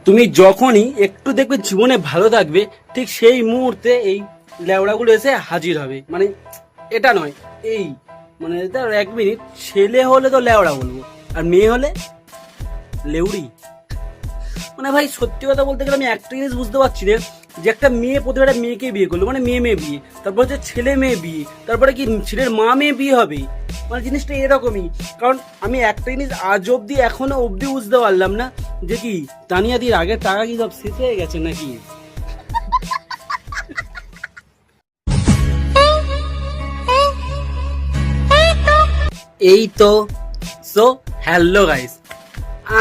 তুমি যখনই একটু দেখবে জীবনে ভালো থাকবে, ঠিক সেই মুহূর্তে এই লেওড়াগুলো এসে হাজির হবে। মানে এটা নয়, এই মানে তার 1 মিনিট, ছেলে হলে তো লেওড়া বলবো, আর মেয়ে হলে লেউড়ি। মানে ভাই সত্যি কথা বলতে গেলে আমি একটা জিনিস বুঝতে পারছি না, যে একটা মেয়ে প্রথমে একটা মেয়েকে বিয়ে করলো, মানে মেয়ে মেয়ে বিয়ে, তারপর হচ্ছে ছেলে মেয়ে বিয়ে, তারপরে কি ছেলের মা মেয়ে বিয়ে হবে। মানে জিনিসটা এরকমই। কারণ আমি একটা জিনিস আজ অব্দি এখনো অব্দি বুঝতে পারলাম না, যে কি তানিয়াদির আগের টাকা কি সব শেষ হয়ে গেছে নাকি। এই তো সো হ্যালো গাইস,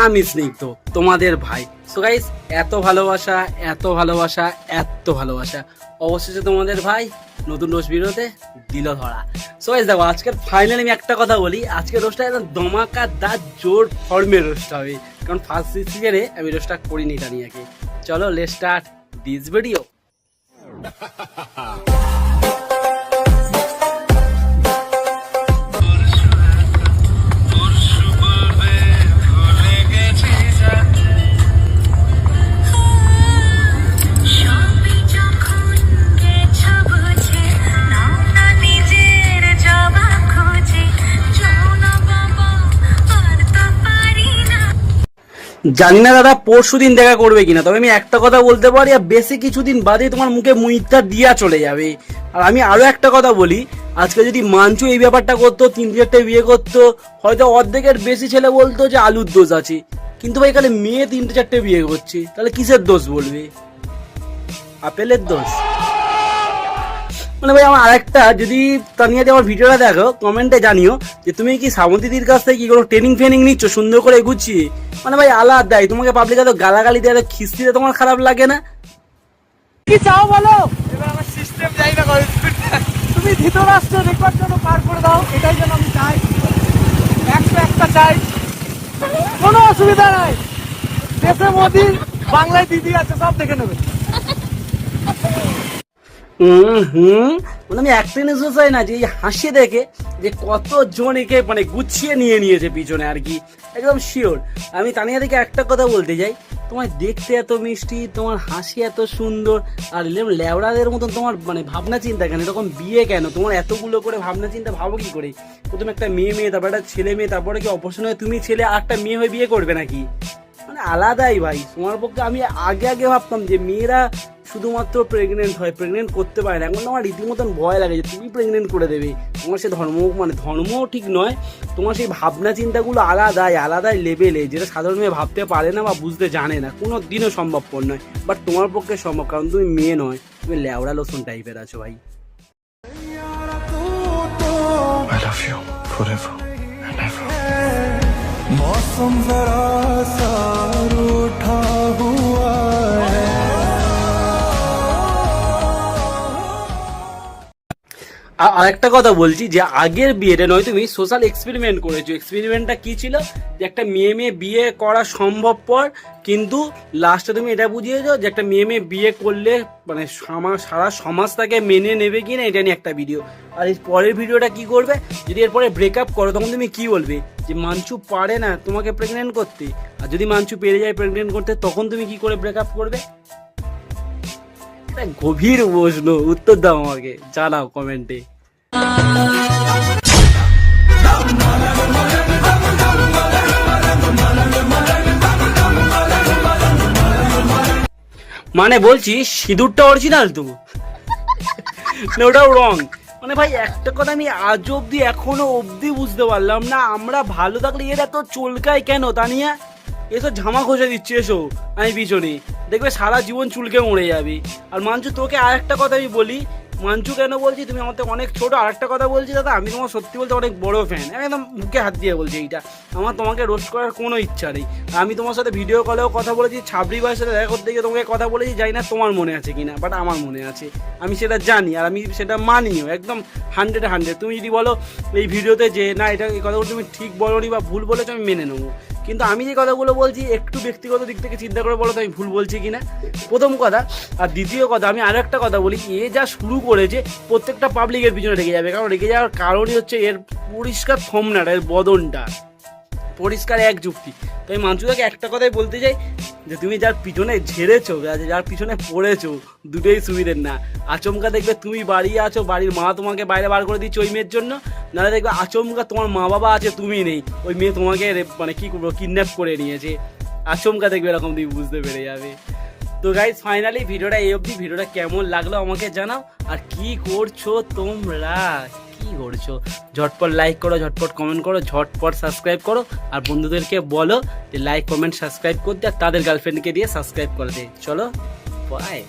আমি স্নিগ্ধ, তোমাদের ভাই। সো গাইস, এত ভালোবাসা, এত ভালোবাসা, এত ভালোবাসা, অবশেষে তোমাদের ভাই নতুন রোজ ভিডিওতে দিল ধরা। সো গাইস দেখো, আজকের ফাইনালি আমি একটা কথা বলি, আজকের রোজটা একদম ধমাকাদার জোর ফর্মের রোজটা হবে। কারণ ফার্স্ট সিজনে আমি রোজটা করিনি তানিয়াকে। চলো লেটস স্টার্ট দিস ভিডিও। জানি না দাদা পরশু দিন দেখা করবে কিনা, তবে আমি একটা কথা বলতে পারি, আর বেশি কিছুদিন বাদে তোমার মুখে মুইটা দিয়া চলে যাবে। আর আমি আরো একটা কথা বলি, আজকে যদি মাঞ্চু এই ব্যাপারটা করতো, 3-4টে বিয়ে করতো, হয়তো অর্ধেকের বেশি ছেলে বলতো যে আলুর দোষ আছে। কিন্তু ভাই এখানে মেয়ে 3-4টে বিয়ে করছে, তাহলে কিসের দোষ বলবে? আপেলের দোষ? মানে ভাই আমার আরেকটা, যদি তানিয়াতে আমার ভিডিওটা দেখো, কমেন্টে জানিও যে তুমি কি শ্রাবন্তীদির কাছ থেকে কি কোনো ট্রেনিং ফেনিং নিচ্ছ সুন্দর করে গুছিয়ে। মানে ভাই আলাদাই, তোমাকে পাবলিক এত গালাগালি দেয়, এত খিস্তিতে তোমার খারাপ লাগে না? কি চাও বলো? এবার আমার সিস্টেম যাই না করে তুমি ধৃতরাষ্ট্র রেকর্ড যেন পার করে দাও, এটাই যেন আমি চাই। 101টা চাই, কোনো অসুবিধা নাই। দেশে মোদি, বাংলায় দিদি আছে, সব দেখে নেবে। মানে আমি একটা জিনিস চাই না, যে এই হাসি দেখে যে কতজন একে মানে গুছিয়ে নিয়ে নিয়েছে পিছনে আর কি, একদম শিওর। আমি তানিয়া থেকে একটা কথা বলতে চাই, তোমার দেখতে এত মিষ্টি, তোমার হাসি এত সুন্দর, আর লেওড়াদের মতন তোমার মানে ভাবনা চিন্তা কেন, এরকম বিয়ে কেন, তোমার এতগুলো করে ভাবনা চিন্তা ভাবো কি করে? প্রথমে একটা মেয়ে, তারপর একটা ছেলে মেয়ে, তারপরে কি অপশন হয়ে তুমি ছেলে আর একটা মেয়ে হয়ে বিয়ে করবে নাকি? মানে আলাদাই ভাই তোমার পক্ষে। আমি আগে ভাবতাম যে মেয়েরা শুধুমাত্র প্রেগনেন্ট হয়, প্রেগনেন্ট করতে পারে না। এখন আমার রীতিমতন ভয় লাগে যে তুমি প্রেগনেন্ট করে দেবে। তোমার সে ধর্ম ঠিক নয়, তোমার সেই ভাবনা চিন্তাগুলো আলাদাই লেভেলে, যেটা সাধারণ মেয়ে ভাবতে পারে না বা বুঝতে জানে না, কোনো দিনও সম্ভবপর নয়। বাট তোমার পক্ষে সম্ভব, কারণ তুমি মেয়ে নয়, তুমি লেওড়া লোসন টাইপের আছো ভাই। I love you forever and ever. मौसम जरा सा रूठा हुआ है। আর একটা কথা বলছি, যে আগের বিয়েটা নয়, তুমি সোশ্যাল এক্সপেরিমেন্ট করেছো। এক্সপেরিমেন্টটা কি ছিল? যে একটা মেয়ে বিয়ে করা সম্ভবপর, কিন্তু লাস্টে তুমি এটা বুঝিয়েছো যে একটা মেয়ে বিয়ে করলে মানে সারা সমাজ তাকে মেনে নেবে কিনা, এটা নিয়ে একটা ভিডিও। আর এই পরের ভিডিওটা কি করবে, যদি এরপরে ব্রেকআপ করো তখন তুমি কি বলবে? যে মাঞ্চু পারে না তোমাকে প্রেগনেন্ট করতে, আর যদি মাঞ্চু পেরে যায় প্রেগনেন্ট করতে, তখন তুমি কি করে ব্রেকআপ করবে? গভীর প্রশ্ন, উত্তর দাও আমাকে, জানাও কমেন্টে। মানে বলছি সিঁদুরটা অরিজিনাল তো না, ওটাও রং? মানে ভাই একটা কথা আমি আজ অব্দি এখনো অব্দি বুঝতে পারলাম না, আমরা ভালো থাকলে এরা তো চুলকায় কেন? তানিয়া এসব ঝামা খসে দিচ্ছে, এসো আমি পিছনে, দেখবে সারা জীবন চুলকে মরে যাবে। আর মাঞ্চু তোকে আর একটা কথা আমি বলি, মাঞ্চু কেন বলছি, তুমি আমার থেকে অনেক ছোট। আর একটা কথা বলছি দাদা, আমি তোমার সত্যি বলতে অনেক বড় ফ্যান, আমি একদম বুকে হাত দিয়ে বলছি এইটা। আমার তোমাকে রোস্ট করার কোনো ইচ্ছা নেই। আমি তোমার সাথে ভিডিও কলেও কথা বলেছি, ছাবড়ি ভাইয়ের সাথে দেখা করতে গিয়ে তোমাকে কথা বলেছি, জানি না তোমার মনে আছে কিনা, বাট আমার মনে আছে, আমি সেটা জানি, আর আমি সেটা মানিও একদম 100-100। তুমি যদি বলো এই ভিডিওতে যে না এটা এই কথাগুলো তুমি ঠিক বলোনি বা ভুল বলেছো, আমি মেনে নেবো। কিন্তু আমি যে কথাগুলো বলছি একটু ব্যক্তিগত দিক থেকে চিন্তা করে বলো তো আমি ভুল বলছি কিনা, প্রথম কথা। আর দ্বিতীয় কথা, আমি আরো একটা কথা বলি, এ যা শুরু করেছে প্রত্যেকটা পাবলিকের পিছনে রেগে যাবে, কারণ রেগে যাওয়ার কারণই হচ্ছে এর পরিষ্কার থমনাটা, এর বদনটা। পরিষ্কার এক যুক্তি। তো আমি মাঞ্চুদাকে একটা কথাই বলতে চাই যে তুমি যার পিছনে ঝেড়েছো, যার পিছনে পড়েছো, দুটোই সুবিধের না। আচমকা দেখবে তুমি বাড়ি আছো, বাড়ির মা তোমাকে বাইরে বার করে দিচ্ছে ওই মেয়ের জন্য, নাহলে দেখবে আচমকা তোমার মা বাবা আছে, তুমি নেই, ওই মেয়ে তোমাকে মানে কি করবো কিডন্যাপ করে নিয়েছে। আচমকা দেখবে এরকম তুমি বুঝতে পেরে যাবে। তো গাইজ ফাইনালি ভিডিওটা এই অবধি। ভিডিওটা কেমন লাগলো আমাকে জানাও। আর কি করছো তোমরা, কি করছো? ঝটপট লাইক করো, ঝটপট কমেন্ট করো, ঝটপট সাবস্ক্রাইব করো। আর বন্ধুদেরকে বলো যে লাইক কমেন্ট সাবস্ক্রাইব করতে, আর তাদের গার্লফ্রেন্ডকে দিয়ে সাবস্ক্রাইব করে দে। চলো বাই।